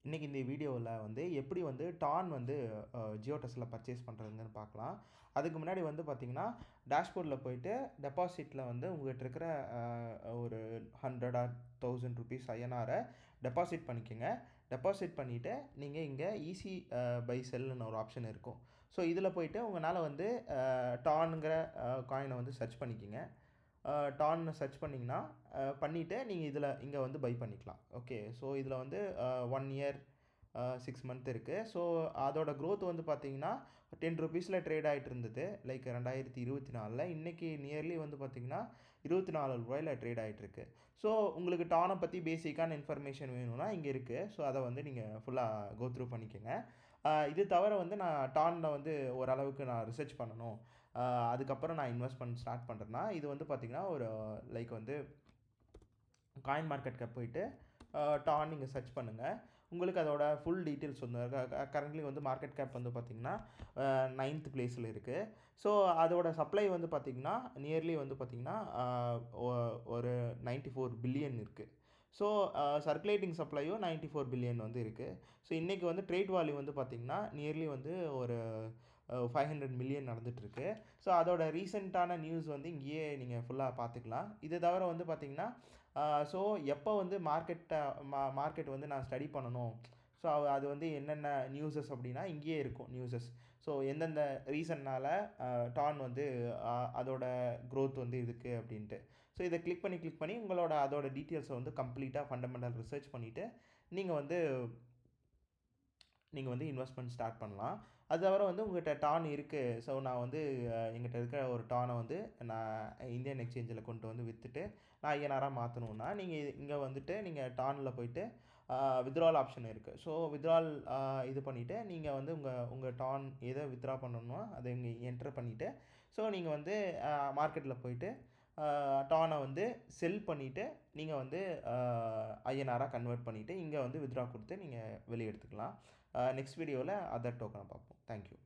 இன்றைக்கி இந்த வீடியோவில் வந்து எப்படி வந்து டான் வந்து ஜியோடெஸ்ட்டில் பர்ச்சேஸ் பண்ணுறதுங்கன்னு பார்க்கலாம். அதுக்கு முன்னாடி வந்து பார்த்திங்கன்னா டேஷ்போர்டில் போயிட்டு டெபாசிட்டில் வந்து உங்கள்கிட்ட இருக்கிற ஒரு 100 ஆர் 1000 ருபீஸ் ஐஎன்ஆரை டெபாசிட் பண்ணிக்கோங்க. டெபாசிட் பண்ணிவிட்டு நீங்கள் இங்கே ஈஸி பை செல்லுன்னு ஒரு ஆப்ஷன் இருக்கும். ஸோ இதில் போயிட்டு உங்களால் வந்து டான்ங்கிற காயினை வந்து சர்ச் பண்ணிக்கோங்க. டான்னு சர்ச் பண்ணிங்கன்னா பண்ணிவிட்டு நீங்கள் இங்கே வந்து பை பண்ணிக்கலாம். ஓகே, ஸோ இதில் வந்து 1 இயர் 6 மந்த் இருக்குது. ஸோ அதோட க்ரோத் வந்து பார்த்தீங்கன்னா 10 ருபீஸில் ட்ரேட் ஆகிட்டு இருந்தது. லைக் 2024 இன்றைக்கி நியர்லி வந்து பார்த்திங்கன்னா 24 ரூபாயில் ட்ரேட் ஆகிட்டுருக்கு. ஸோ உங்களுக்கு டானை பற்றி பேசிக்கான இன்ஃபர்மேஷன் வேணும்னா இங்கே இருக்குது. ஸோ அதை வந்து நீங்கள் ஃபுல்லாக கோ த்ரூ பண்ணிக்கோங்க. இது தவிர வந்து நான் டானில் வந்து ஓரளவுக்கு நான் ரிசர்ச் பண்ணணும், அதுக்கப்புறம் நான் இன்வெஸ்ட்மெண்ட் ஸ்டார்ட் பண்ணுறேன்னா இது வந்து பார்த்திங்கன்னா ஒரு லைக் வந்து காயின் மார்க்கெட் கேப் போயிட்டு டான் நீங்கள் சர்ச் பண்ணுங்கள். உங்களுக்கு அதோட ஃபுல் டீட்டெயில்ஸ் வந்து கரண்ட்லி வந்து மார்க்கெட் கேப் வந்து பார்த்திங்கன்னா 9th பிளேஸில் இருக்குது. ஸோ அதோட சப்ளை வந்து பார்த்திங்கன்னா நியர்லி வந்து பார்த்திங்கன்னா ஒரு 94 பில்லியன் இருக்குது. ஸோ சர்க்குலேட்டிங் சப்ளையும் 94 பில்லியன் வந்து இருக்குது. ஸோ இன்றைக்கி வந்து ட்ரேட் வேல்யூ வந்து பார்த்திங்கன்னா நியர்லி வந்து ஒரு 500 மில்லியன் நடந்துகிட்ருக்கு. ஸோ அதோட ரீசெண்டான நியூஸ் வந்து இங்கேயே நீங்கள் ஃபுல்லாக பார்த்துக்கலாம். இது தவிர வந்து பார்த்திங்கன்னா ஸோ எப்போ வந்து மார்க்கெட் வந்து நான் ஸ்டடி பண்ணணும், ஸோ அது வந்து என்னென்ன நியூஸஸ் அப்படின்னா இங்கேயே இருக்கும் நியூஸஸ். ஸோ எந்தெந்த ரீசன்னால் டான் வந்து அதோட க்ரோத் வந்து இருக்குது அப்படின்ட்டு. ஸோ இதை கிளிக் பண்ணி உங்களோட அதோட டீட்டெயில்ஸை வந்து கம்ப்ளீட்டாக ஃபண்டமெண்டல் ரிசர்ச் பண்ணிவிட்டு நீங்கள் வந்து இன்வெஸ்ட்மெண்ட் ஸ்டார்ட் பண்ணலாம். அது தவிர வந்து உங்கள்கிட்ட டான் இருக்குது, ஸோ நான் வந்து எங்கிட்ட இருக்கிற ஒரு டானை வந்து நான் இந்தியன் எக்ஸ்சேஞ்சில் கொண்டு வந்து விற்றுட்டு நான் ஐஎன்ஆராக மாற்றணுன்னா நீங்கள் இங்கே வந்துட்டு நீங்கள் டானில் போயிட்டு வித்ட்ரால் ஆப்ஷன் இருக்குது. ஸோ வித்ட்ரால் இது பண்ணிவிட்டு நீங்கள் வந்து உங்கள் டான் எதை வித்ட்ரா பண்ணணுமோ அதை இங்கே என்ட்ரு பண்ணிவிட்டு ஸோ நீங்கள் வந்து மார்க்கெட்டில் போயிட்டு டானை வந்து செல் பண்ணிவிட்டு நீங்கள் வந்து ஐஎன்ஆராக கன்வெர்ட் பண்ணிவிட்டு இங்கே வந்து வித்ட்ரா கொடுத்து நீங்கள் வெளியே எடுத்துக்கலாம். நெக்ஸ்ட் வீடியோவில் அதர் டோக்கனை பார்ப்போம். தேங்க்யூ.